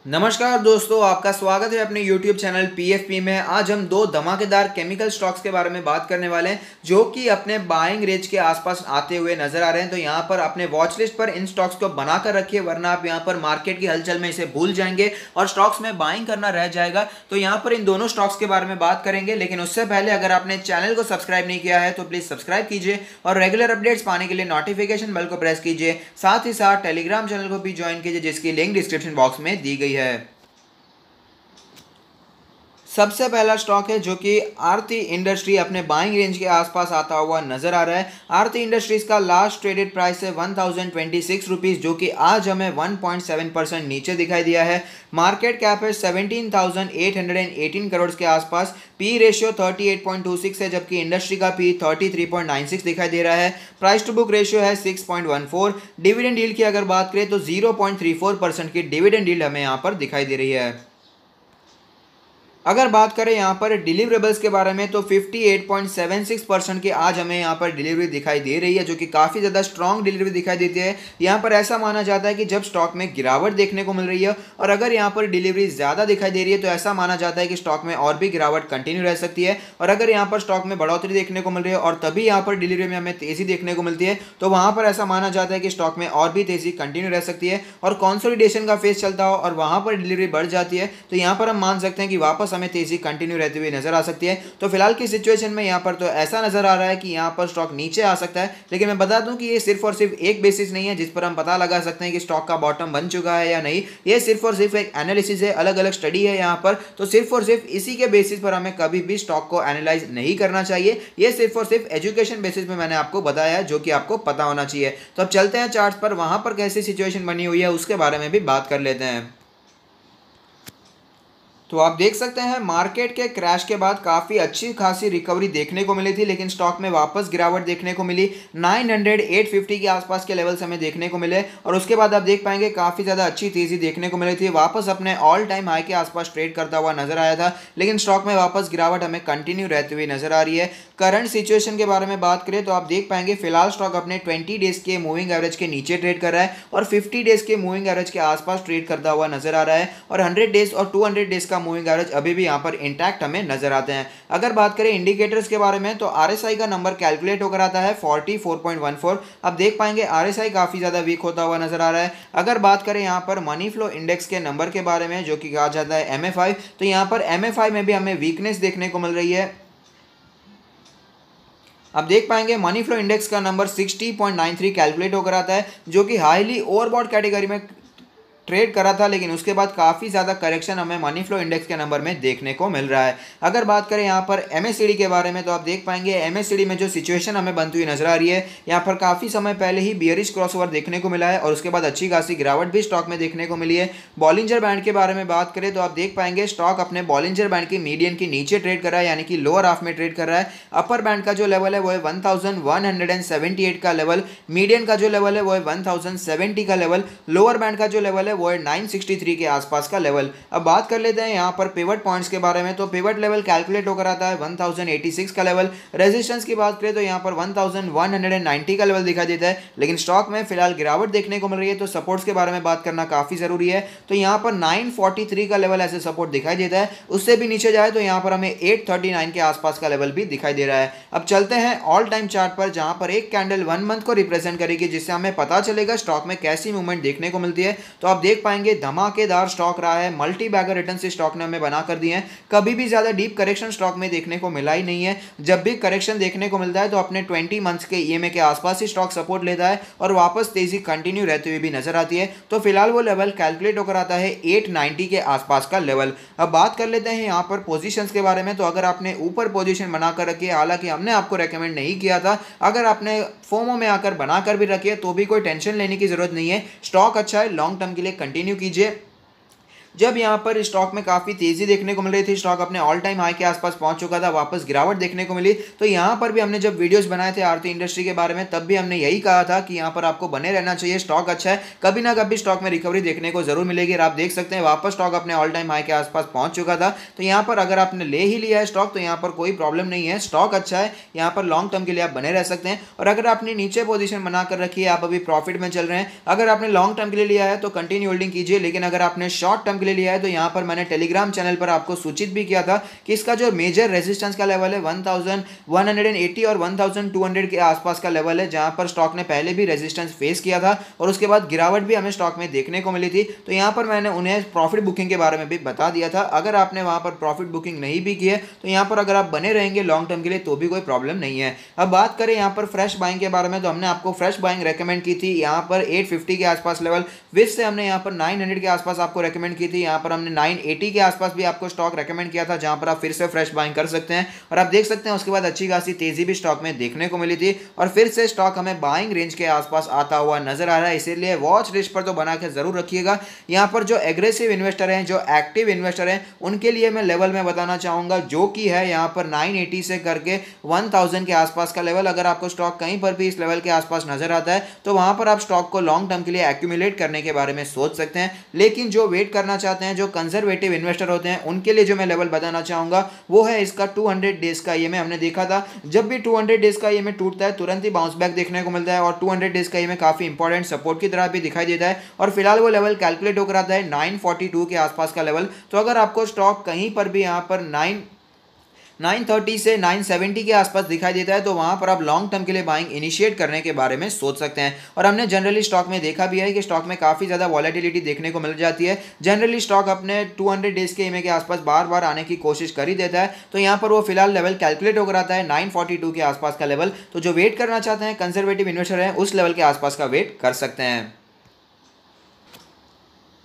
नमस्कार दोस्तों, आपका स्वागत है अपने YouTube चैनल PFP में। आज हम दो धमाकेदार केमिकल स्टॉक्स के बारे में बात करने वाले हैं जो कि अपने बाइंग रेंज के आसपास आते हुए नजर आ रहे हैं। तो यहाँ पर अपने वॉच लिस्ट पर इन स्टॉक्स को बनाकर रखिए, वरना आप यहाँ पर मार्केट की हलचल में इसे भूल जाएंगे और स्टॉक्स में बाइंग करना रह जाएगा। तो यहाँ पर इन दोनों स्टॉक्स के बारे में बात करेंगे, लेकिन उससे पहले अगर आपने चैनल को सब्सक्राइब नहीं किया है तो प्लीज सब्सक्राइब कीजिए और रेगुलर अपडेट्स पाने के लिए नोटिफिकेशन बेल को प्रेस कीजिए। साथ ही साथ टेलीग्राम चैनल को भी ज्वाइन कीजिए, जिसकी लिंक डिस्क्रिप्शन बॉक्स में दी गई है। सबसे पहला स्टॉक है जो कि आरती इंडस्ट्री अपने बाइंग रेंज के आसपास आता हुआ नजर आ रहा है। आरती इंडस्ट्रीज का लास्ट ट्रेडेड प्राइस है 1026 रुपीज, जो कि आज हमें 1.7% नीचे दिखाई दिया है। मार्केट कैप है 17,818 करोड़ के आसपास। पी रेशियो 38.26 है, जबकि इंडस्ट्री का पी 33.96 दिखाई दे रहा है। प्राइस टू बुक रेशियो है 6.14। डिविडेंड यील्ड की अगर बात करें तो 0.34% की डिविडेंड यील्ड हमें यहाँ पर दिखाई दे रही है। अगर बात करें यहाँ पर डिलीवरेबल्स के बारे में तो 58.76% की आज हमें यहाँ पर डिलीवरी दिखाई दे रही है, जो कि काफ़ी ज़्यादा स्ट्रॉन्ग डिलीवरी दिखाई देती है। यहाँ पर ऐसा माना जाता है कि जब स्टॉक में गिरावट देखने को मिल रही है और अगर यहाँ पर डिलीवरी ज़्यादा दिखाई दे रही है तो ऐसा माना जाता है कि स्टॉक में और भी गिरावट कंटिन्यू रह सकती है। और अगर यहाँ पर स्टॉक में बढ़ोतरी देखने को मिल रही है और तभी यहाँ पर डिलीवरी में हमें तेज़ी देखने को मिलती है तो वहाँ पर ऐसा माना जाता है कि स्टॉक में और भी तेज़ी कंटिन्यू रह सकती है। और कॉन्सोलिडेशन का फेज चलता हो और वहाँ पर डिलीवरी बढ़ जाती है तो यहाँ पर हम मान सकते हैं कि वापस हमें तेज़ी कंटिन्यू रहती हुई नजर आ सकती है। तो फिलहाल की सिचुएशन में यहाँ पर तो ऐसा नजर आ रहा है कि यहाँ पर स्टॉक नीचे आ सकता है, लेकिन मैं बता दूं कि ये सिर्फ और सिर्फ एक बेसिस नहीं है जिस पर हम पता लगा सकते हैं कि स्टॉक का बॉटम बन चुका है या नहीं। ये सिर्फ और सिर्फ एक एनालिसिस है, अलग अलग स्टडी है यहाँ पर। तो सिर्फ और सिर्फ इसी के बेसिस पर हमें कभी भी स्टॉक को एनालाइज नहीं करना चाहिए। ये सिर्फ और सिर्फ एजुकेशन बेसिस में मैंने आपको बताया है, जो कि आपको पता होना चाहिए। तो अब चलते हैं चार्ट पर, वहां पर कैसी सिचुएशन बनी हुई है उसके बारे में भी बात कर लेते हैं। तो आप देख सकते हैं मार्केट के क्रैश के बाद काफ़ी अच्छी खासी रिकवरी देखने को मिली थी, लेकिन स्टॉक में वापस गिरावट देखने को मिली। 900-850 के आसपास के लेवल्स हमें देखने को मिले और उसके बाद आप देख पाएंगे काफ़ी ज़्यादा अच्छी तेज़ी देखने को मिली थी। वापस अपने ऑल टाइम हाई के आसपास ट्रेड करता हुआ नजर आया था, लेकिन स्टॉक में वापस गिरावट हमें कंटिन्यू रहती हुई नजर आ रही है। करंट सिचुएशन के बारे में बात करें तो आप देख पाएंगे फिलहाल स्टॉक अपने 20 डेज के मूविंग एवरेज के नीचे ट्रेड कर रहा है और 50 डेज के मूविंग एवरेज के आसपास ट्रेड करता हुआ नजर आ रहा है। और 100 डेज और 200 डेज का मूविंग एवरेज अभी भी यहाँ पर इंटैक्ट हमें नजर आते हैं। अगर बात करें इंडिकेटर्स के बारे में तो आरएसआई का नंबर कैलकुलेट होकर आता है 44.14। आप देख पाएंगे आरएसआई काफी ज्यादा वीक होता हुआ नजर आ रहा है। अगर बात करें यहाँ पर मनी फ्लो इंडेक्स के नंबर के बारे में, जो कि कहा जाता है एमएफआई, तो यहाँ पर एमएफआई में भी हमें वीकनेस देखने को मिल रही है। आप देख पाएंगे मनी फ्लो इंडेक्स का नंबर 60.93 कैलकुलेट होकर आता है, जो कि हाईली ओवरबॉट कैटेगरी में ट्रेड करा था, लेकिन उसके बाद काफ़ी ज़्यादा करेक्शन हमें मनी फ्लो इंडेक्स के नंबर में देखने को मिल रहा है। अगर बात करें यहाँ पर एमएससीडी के बारे में तो आप देख पाएंगे एमएससीडी में जो सिचुएशन हमें बनती हुई नजर आ रही है, यहाँ पर काफ़ी समय पहले ही बियरिश क्रॉसओवर देखने को मिला है और उसके बाद अच्छी खासी गिरावट भी स्टॉक में देखने को मिली है। बॉलिंजर बैंड के बारे में बात करें तो आप देख पाएंगे स्टॉक अपने बॉलिंजर बैंड की मीडियन के नीचे ट्रेड कर रहा है, यानी कि लोअर हाफ में ट्रेड कर रहा है। अपर बैंड का जो लेवल है वो है 1178 का लेवल, मीडियन का जो लेवल है वो है 1070 का लेवल, लोअर बैंड का जो लेवल है वो है 963 के आसपास का लेवल। अब बात कर लेते हैं यहाँ पर पिवट पॉइंट्स के बारे में। तो पिवट लेवल कैलकुलेट होकर आता है 1086 का लेवल। रेजिस्टेंस की बात करें तो यहाँ पर 1190 का लेवल दिखाई देता है, लेकिन स्टॉक में फिलहाल गिरावट देखने को मिल रही है। तो सपोर्ट्स के बारे में बात करना काफी जरूरी है। तो यहाँ पर 943 का लेवल ऐसे सपोर्ट दिखाई देता है, उससे भी नीचे जाए तो यहाँ पर हमें 839 के आसपास का लेवल भी दिखाई दे रहा है। अब चलते हैं ऑल टाइम चार्ट पर, जहां पर एक कैंडल 1 मंथ को रिप्रेजेंट करेगी, जिससे हमें पता चलेगा स्टॉक में कैसी मूवमेंट देखने को मिलती है। तो आप देख पाएंगे धमाकेदार स्टॉक रहा है, मल्टी बैगर रिटर्न से स्टॉक ने हमें बना कर दिए हैं। कभी भी ज्यादा डीप करेक्शन स्टॉक में देखने को मिला ही नहीं है। जब भी करेक्शन देखने को मिलता है तो अपने 20 मंथ्स के ईएमए के आसपास ही स्टॉक सपोर्ट लेता है और वापस तेजी कंटिन्यू रहती हुई भी नजर आती है। तो फिलहाल वो लेवल कैलकुलेट होकर आता है 890 के आसपास का लेवल। अब बात कर लेते हैं यहाँ पर पोजीशंस के बारे में। तो अगर आपने ऊपर पोजीशन बनाकर रखी है, हालांकि हमने आपको रेकमेंड नहीं किया था, अगर आपने फोमो में आकर बनाकर भी रखी है तो भी कोई टेंशन लेने की जरूरत नहीं है। स्टॉक अच्छा है, लॉन्ग टर्म के लिए कंटिन्यू कीजिए। जब यहाँ पर स्टॉक में काफी तेजी देखने को मिल रही थी, स्टॉक अपने ऑल टाइम हाई के आसपास पहुंच चुका था, वापस गिरावट देखने को मिली, तो यहाँ पर भी हमने जब वीडियोस बनाए थे आरती इंडस्ट्री के बारे में तब भी हमने यही कहा था कि यहाँ पर आपको बने रहना चाहिए। स्टॉक अच्छा है, कभी ना कभी स्टॉक में रिकवरी देखने को जरूर मिलेगी। और आप देख सकते हैं वापस स्टॉक अपने ऑल टाइम हाई के आसपास पहुंच चुका था। तो यहाँ पर अगर आपने ले ही लिया है स्टॉक तो यहाँ पर कोई प्रॉब्लम नहीं है, स्टॉक अच्छा है, यहाँ पर लॉन्ग टर्म के लिए आप बने रह सकते हैं। और अगर आपने नीचे पोजीशन बनाकर रखी है, आप अभी प्रॉफिट में चल रहे हैं, अगर आपने लॉन्ग टर्म के लिए लिया है तो कंटिन्यू होल्डिंग कीजिए। लेकिन अगर आपने शॉर्ट टर्म के लिए लिया है, तो यहाँ पर मैंने टेलीग्राम चैनल पर आपको सूचित भी किया था कि इसका जो मेजर रेजिस्टेंस का लेवल है 1180 और 1200 के आसपास का लेवल है, जहां पर स्टॉक ने पहले भी रेजिस्टेंस फेस किया था और उसके बाद गिरावट भी हमें स्टॉक में देखने को मिली थी। तो यहाँ पर मैंने उन्हें प्रॉफिट बुकिंग के बारे में भी बता दिया था। अगर आपने वहां पर प्रॉफिट बुकिंग नहीं भी की है तो यहाँ पर अगर आप बने रहेंगे लॉन्ग टर्म के लिए तो भी कोई प्रॉब्लम नहीं है। अब बात करें यहाँ पर फ्रेश बाइंग के बारे में, तो हमने आपको फ्रेश बाइंग रेकमेंड की थी यहाँ पर 850 के आसपास लेवल, विच से हमने यहाँ पर 900 के आसपास आपको रेकमेंड की थी। यहाँ पर हमने 980 के आसपास भी आपको स्टॉक रेकमेंड किया था, जहां पर आप फिर से फ्रेश बाइंग कर सकते हैं। और आप देख सकते हैं उसके बाद अच्छी खासी तेजी भी स्टॉक में देखने को मिली थी और फिर से स्टॉक हमें बाइंग रेंज के आसपास आता हुआ नजर आ रहा है। इसीलिए वॉच लिस्ट पर तो बना के जरूर रखिएगा। यहाँ पर जो एग्रेसिव इन्वेस्टर हैं, जो एक्टिव इन्वेस्टर हैं, उनके लिए मैं लेवल में बताना चाहूंगा, जो कि है यहाँ पर 980 से करके 1000 के आसपास का लेवल। अगर आपको स्टॉक कहीं पर भी इस लेवल के आसपास नजर आता है तो वहां पर आप स्टॉक को लॉन्ग टर्म के लिए एक्यूमुलेट करने के बारे में सोच सकते हैं। लेकिन जो वेट करना चाहते हैं, जो कंजर्वेटिव इन्वेस्टर होते हैं, उनके लिए जो मैं लेवल बताना चाहूंगा वो है इसका 200 डेज का ईएमए। हमने देखा था जब भी 200 डेज का ईएमए टूटता है तुरंत ही बाउंस बैक देखने को मिलता है और 200 डेज का ईएमए काफी इंपॉर्टेंट सपोर्ट की तरह भी दिखाई देता है और फिलहाल वो लेवल कैलकुलेट होकर आता है 942 के आसपास का लेवल। तो अगर आपको स्टॉक कहीं पर भी यहाँ पर 930 से 970 के आसपास दिखाई देता है तो वहां पर आप लॉन्ग टर्म के लिए बाइंग इनिशिएट करने के बारे में सोच सकते हैं। और हमने जनरली स्टॉक में देखा भी है कि स्टॉक में काफ़ी ज़्यादा वॉलेटिलिटी देखने को मिल जाती है। जनरली स्टॉक अपने 200 डेज के ईएमए के आसपास बार बार आने की कोशिश कर ही देता है। तो यहाँ पर वो फिलहाल लेवल कैलकुलेट होकर आता है 942 के आसपास का लेवल। तो जो वेट करना चाहते हैं, कंजर्वेटिव इन्वेस्टर हैं, उस लेवल के आसपास का वेट कर सकते हैं।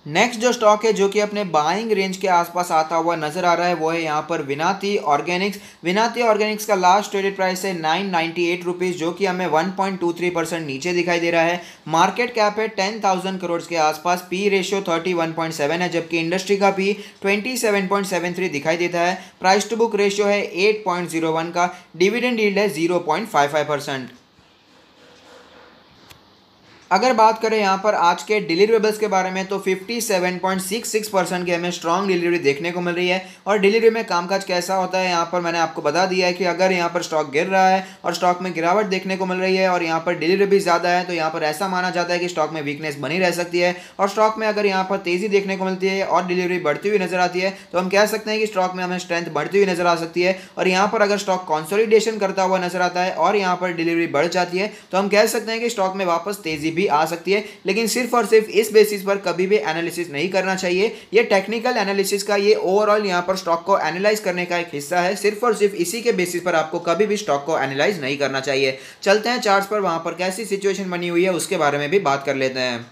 नेक्स्ट जो स्टॉक है जो कि अपने बाइंग रेंज के आसपास आता हुआ नजर आ रहा है वो है यहाँ पर विनाती ऑर्गेनिक्स। विनाती ऑर्गेनिक्स का लास्ट ट्रेडेड प्राइस है 998 रुपीज़, जो कि हमें 1.23% नीचे दिखाई दे रहा है। मार्केट कैप है 10,000 करोड़ के आसपास। पी रेशियो 31.7 है, जबकि इंडस्ट्री का पी 27.73 दिखाई देता है। प्राइस टू बुक रेशियो है 8.01 का। डिविडेंड यील्ड है 0.55%। अगर बात करें यहाँ पर आज के डिलीवरेबल्स के बारे में तो 57.66% की हमें स्ट्रॉन्ग डिलीवरी देखने को मिल रही है। और डिलीवरी में कामकाज कैसा होता है यहाँ पर मैंने आपको बता दिया है कि अगर यहाँ पर स्टॉक गिर रहा है और स्टॉक में गिरावट देखने को मिल रही है और यहाँ पर डिलीवरी भी ज़्यादा है तो यहाँ पर ऐसा माना जाता है कि स्टॉक में वीकनेस बनी रह सकती है। और स्टॉक में अगर यहाँ पर तेज़ी देखने को मिलती है और डिलीवरी बढ़ती हुई नजर आती है तो हम कह सकते हैं कि स्टॉक में हमें स्ट्रेंथ बढ़ती हुई नजर आ सकती है। और यहाँ पर अगर स्टॉक कंसोलिडेशन करता हुआ नजर आता है और यहाँ पर डिलीवरी बढ़ जाती है तो हम कह सकते हैं कि स्टॉक में वापस तेज़ी भी आ सकती है। लेकिन सिर्फ और सिर्फ इस बेसिस पर कभी भी एनालिसिस नहीं करना चाहिए। ये टेक्निकल एनालिसिस का, ये ओवरऑल यहाँ पर स्टॉक को एनालाइज करने का एक हिस्सा है। सिर्फ और सिर्फ इसी के बेसिस पर आपको कभी भी स्टॉक को एनालाइज नहीं करना चाहिए। चलते हैं चार्ट्स पर, वहां पर कैसी सिचुएशन बनी हुई है उसके बारे में भी बात कर लेते हैं।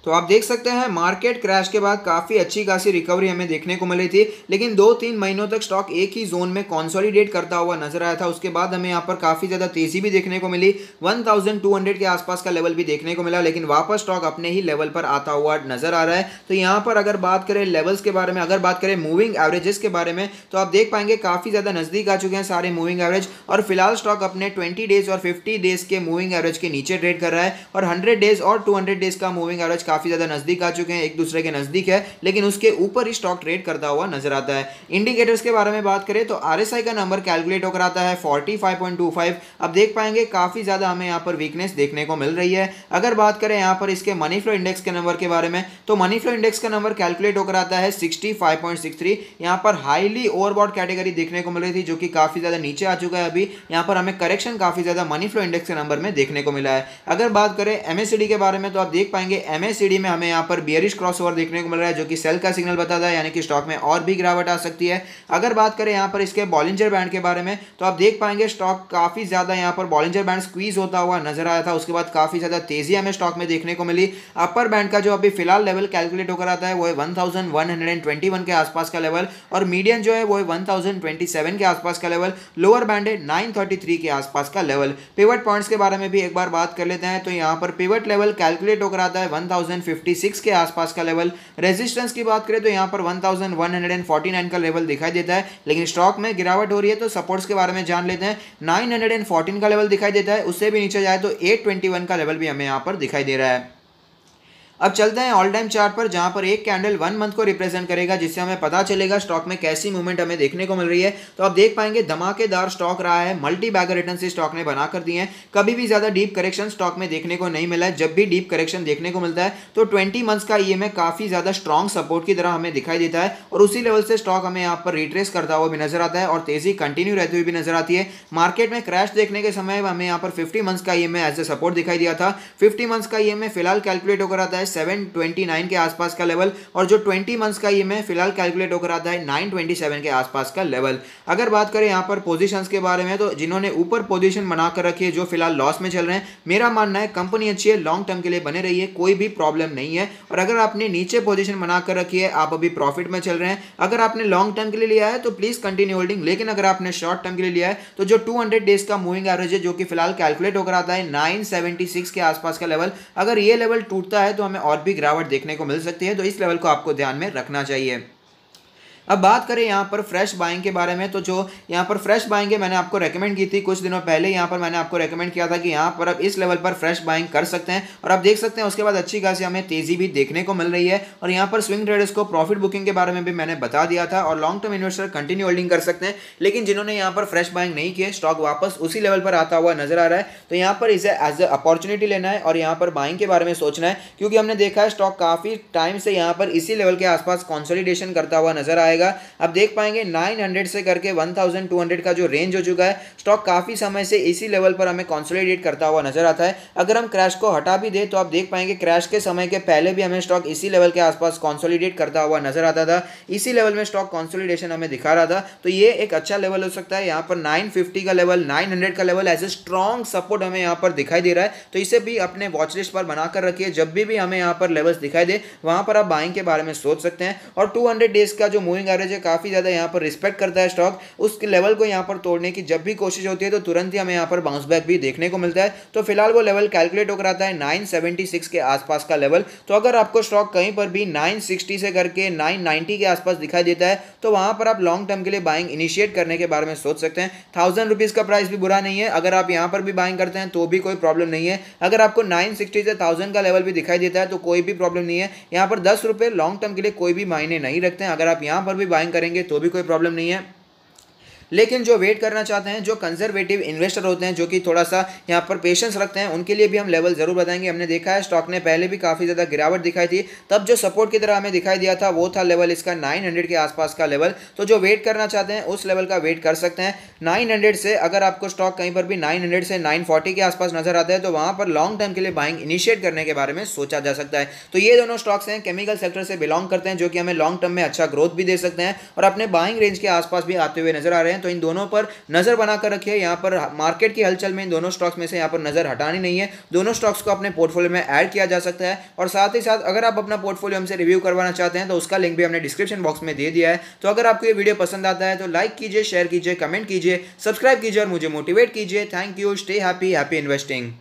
तो आप देख सकते हैं मार्केट क्रैश के बाद काफ़ी अच्छी खासी रिकवरी हमें देखने को मिली थी, लेकिन 2-3 महीनों तक स्टॉक एक ही जोन में कंसोलिडेट करता हुआ नजर आया था। उसके बाद हमें यहाँ पर काफ़ी ज़्यादा तेज़ी भी देखने को मिली, 1200 के आसपास का लेवल भी देखने को मिला, लेकिन वापस स्टॉक अपने ही लेवल पर आता हुआ नजर आ रहा है। तो यहाँ पर अगर बात करें लेवल्स के बारे में, अगर बात करें मूविंग एवरेजेस के बारे में, तो आप देख पाएंगे काफ़ी ज़्यादा नज़दीक आ चुके हैं सारे मूविंग एवरेज। और फिलहाल स्टॉक अपने 20 डेज और 50 डेज के मूविंग एवरेज के नीचे ट्रेड कर रहा है और 100 डेज और 200 डेज का मूविंग एवरेज काफ़ी ज़्यादा नज़दीक आ चुके हैं, एक दूसरे के नजदीक है, लेकिन उसके ऊपर ही स्टॉक ट्रेड करता हुआ नजर आता है। इंडिकेटर्स के बारे में बात करें तो आरएसआई का नंबर कैलकुलेट होकर आता है 45.25। अब देख पाएंगे काफी ज्यादा हमें यहाँ पर वीकनेस देखने को मिल रही है। अगर बात करें यहाँ पर इसके मनी फ्लो इंडेक्स के नंबर के बारे में तो मनी फ्लो इंडेक्स का नंबर कैलकुलेट होकर आता है 65.63। यहाँ पर हाईली ओवरबॉट कैटेगरी देखने को मिल रही थी जो कि काफी ज्यादा नीचे आ चुका है। अभी यहाँ पर हमें करेक्शन काफी ज्यादा मनी फ्लो इंडेक्स के नंबर में देखने को मिला है। अगर बात करें एमएससीडी के बारे में तो आप देख पाएंगे एमएससीडी में हमें यहाँ पर बियरिश क्रॉसओवर देखने को मिल रहा है जो कि सेल का सिग्नल बताता है, यानी कि स्टॉक में और भी गिरावट आ सकती है। अगर बात करें यहाँ पर इसके बॉलिंजर बैंड के बारे में तो आप देख पाएंगे स्टॉक काफी ज्यादा यहाँ पर बॉलिंजर बैंड स्क्वीज होता हुआ नजर आया था। उसके बाद काफी ज्यादा तेजी हमें स्टॉक में देखने को मिली। अपर बैंड का जो अभी फिलहाल लेवल कैलकुलेट होकर आता है वो है 1121 के आसपास का लेवल और मीडियन जो है वो है 1027 के आसपास का लेवल। लोअर बैंड है 933 के आसपास का लेवल। पिवट पॉइंट्स के बारे में भी एक बार बात कर लेते हैं तो यहाँ पर पिवट लेवल कैलकुलेट होकर आता है 1056 के आसपास का लेवल। रेजिस्टेंस की बात करें तो यहाँ पर 1149 का लेवल दिखाई देता है, लेकिन स्टॉक में गिरावट हो रही है तो सपोर्ट्स के बारे में जान लेते हैं। 914 का लेवल दिखाई देता है, उससे भी नीचे जाए तो 821 का लेवल भी हमें यहाँ पर दिखाई दे रहा है। अब चलते हैं ऑल टाइम चार्ट पर, जहां पर एक कैंडल 1 मंथ को रिप्रेजेंट करेगा, जिससे हमें पता चलेगा स्टॉक में कैसी मूवमेंट हमें देखने को मिल रही है। तो आप देख पाएंगे धमाकेदार स्टॉक रहा है, मल्टी बैगर रिटर्न से स्टॉक ने बनाकर दिए हैं। कभी भी ज्यादा डीप करेक्शन स्टॉक में देखने को नहीं मिला है। जब भी डीप करेक्शन देखने को मिलता है तो 20 मंथ्स का ईएमए काफी ज्यादा स्ट्रॉन्ग सपोर्ट की तरह हमें दिखाई देता है, और उसी लेवल से स्टॉक हमें यहाँ पर रिट्रेस करता हुआ भी नजर आता है और तेजी कंटिन्यू रहती हुई भी नजर आती है। मार्केट में क्रैश देखने के समय हमें यहाँ पर 50 मंथ्स का ईएमए एज ए सपोर्ट दिखाई दिया था। 50 मंथ्स का ईएमए फिलहाल कैलकुलेट होकर आता है 729 के आसपास का लेवल, और जो 20 मंथ्स का ईएमए फिलहाल कैलकुलेट होकर आता है 927 के आसपास का लेवल। अगर बात करें यहाँ पर पोजीशंस के बारे में, तो जिन्होंने ऊपर पोजीशन बनाकर रखी है, जो फिलहाल लॉस में चल रहे हैं, मेरा मानना है कंपनी अच्छी है, लॉन्ग टर्म के लिए बने रही है, कोई भी प्रॉब्लम नहीं है। और अगर आपने नीचे पोजीशन बनाकर रखी है, आप अभी प्रॉफिट में चल रहे हैं, अगर आपने लॉन्ग टर्म के लिए लिया है तो प्लीज कंटिन्यू होल्डिंग। लेकिन अगर आपने शॉर्ट टर्म के लिए लिया है तो जो 200 डेज का मूविंग एवरेज है, जो कि फिलहाल कैलकुलेट होकर आता है 976 के आसपास का लेवल, अगर ये लेवल टूटता है तो हमें और भी गिरावट देखने को मिल सकती है। तो इस लेवल को आपको ध्यान में रखना चाहिए। अब बात करें यहाँ पर फ्रेश बाइंग के बारे में, तो जो यहाँ पर फ्रेश बाइंग है, मैंने आपको रेकमेंड की थी कुछ दिनों पहले। यहाँ पर मैंने आपको रेकमेंड किया था कि यहाँ पर अब इस लेवल पर फ्रेश बाइंग कर सकते हैं, और आप देख सकते हैं उसके बाद अच्छी खासी हमें तेजी भी देखने को मिल रही है। और यहाँ पर स्विंग ट्रेडर्स को प्रॉफिट बुकिंग के बारे में भी मैंने बता दिया था, और long term investor continue holding कर सकते हैं। लेकिन जिन्होंने यहाँ पर फ्रेश बाइंग नहीं किए, स्टॉक वापस उसी लेवल पर आता हुआ नजर आ रहा है, तो यहाँ पर इसे एज ए अपॉर्चुनिटी लेना है और यहाँ पर बाइंग के बारे में सोचना है, क्योंकि हमने देखा है स्टॉक काफी टाइम से यहाँ पर इसी लेवल के आसपास कंसोलिडेशन करता हुआ नजर आएगा। अब देख पाएंगे 900 से करके 1200 का जो रेंज हो चुका है, स्टॉक काफी समय से इसी लेवल पर हमें कंसोलिडेट करता हुआ नजर आता है। अगर हम क्रैश को हटा भी दे तो आप देख पाएंगे क्रैश के समय के पहले भी हमें स्टॉक इसी लेवल के आसपास कंसोलिडेट करता हुआ नजर आता था, इसी लेवल में स्टॉक कंसोलिडेशन हमें दिखा रहा था। तो ये एक अच्छा लेवल हो सकता है। यहाँ पर 950 का लेवल, 900 का level as a strong support हमें यहाँ पर दिखाई दे रहा है, तो इसे भी अपने वॉच लिस्ट पर बनाकर रखिए। जब भी हमें यहाँ पर लेवल्स दिखाई दे, वहां पर आप बाइंग के बारे में सोच सकते हैं। और 200 डेज का जो मूविंग एवरेज है, काफी ज्यादा यहाँ पर रिस्पेक्ट करता है स्टॉक, उस लेवल को यहाँ पर तोड़ने की जब भी कोशिश होती है तो तुरंत ही हमें यहाँ पर बाउंस बैक भी देखने को मिलता है। तो फिलहाल वो लेवल कैलकुलेट होकर आता है 976 के आसपास का लेवल। तो अगर आपको स्टॉक कहीं पर भी 960 से करके 990 के आसपास दिखाई देता है, तो वहां पर आप लॉन्ग टर्म के लिए बाइंग इनिशिएट करने के बारे में सोच सकते हैं। 1000 रुपीज का प्राइस भी बुरा नहीं है, अगर आप यहाँ पर भी बाइंग करते हैं तो भी कोई प्रॉब्लम नहीं है। अगर आपको 960 से 1000 का लेवल भी दिखाई देता है तो कोई भी प्रॉब्लम नहीं है। यहाँ पर 10 रुपये लॉन्ग टर्म के लिए कोई भी मायने नहीं रखते हैं। अगर आप यहाँ पर भी बाइंग करेंगे तो भी कोई प्रॉब्लम नहीं है। लेकिन जो वेट करना चाहते हैं, जो कंजर्वेटिव इन्वेस्टर होते हैं, जो कि थोड़ा सा यहाँ पर पेशेंस रखते हैं, उनके लिए भी हम लेवल जरूर बताएंगे। हमने देखा है स्टॉक ने पहले भी काफ़ी ज़्यादा गिरावट दिखाई थी, तब जो सपोर्ट की तरह हमें दिखाई दिया था वो था लेवल इसका 900 के आसपास का लेवल। तो जो वेट करना चाहते हैं उस लेवल का वेट कर सकते हैं 900 से। अगर आपको स्टॉक कहीं पर भी 900 से 940 के आसपास नजर आता है तो वहाँ पर लॉन्ग टर्म के लिए बाइंग इनिशिएट करने के बारे में सोचा जा सकता है। तो ये दोनों स्टॉक्स हैं, केमिकल सेक्टर से बिलोंग करते हैं, जो कि हमें लॉन्ग टर्म में अच्छा ग्रोथ भी दे सकते हैं और अपने बाइंग रेंज के आसपास भी आते हुए नजर आ रहे हैं। तो इन दोनों पर नजर बनाकर रखिए। यहाँ पर मार्केट की हलचल में इन दोनों स्टॉक्स में से यहाँ पर नजर हटानी नहीं है। दोनों स्टॉक्स को अपने पोर्टफोलियो में ऐड किया जा सकता है। और साथ ही साथ अगर आप अपना पोर्टफोलियो हमसे रिव्यू करवाना चाहते हैं तो उसका लिंक भी हमने डिस्क्रिप्शन बॉक्स में दे दिया है। तो अगर आपको ये वीडियो पसंद आता है तो लाइक कीजिए, शेयर कीजिए, कमेंट कीजिए, सब्सक्राइब कीजिए और मुझे मोटिवेट कीजिए। Thank you. Stay happy, happy investing.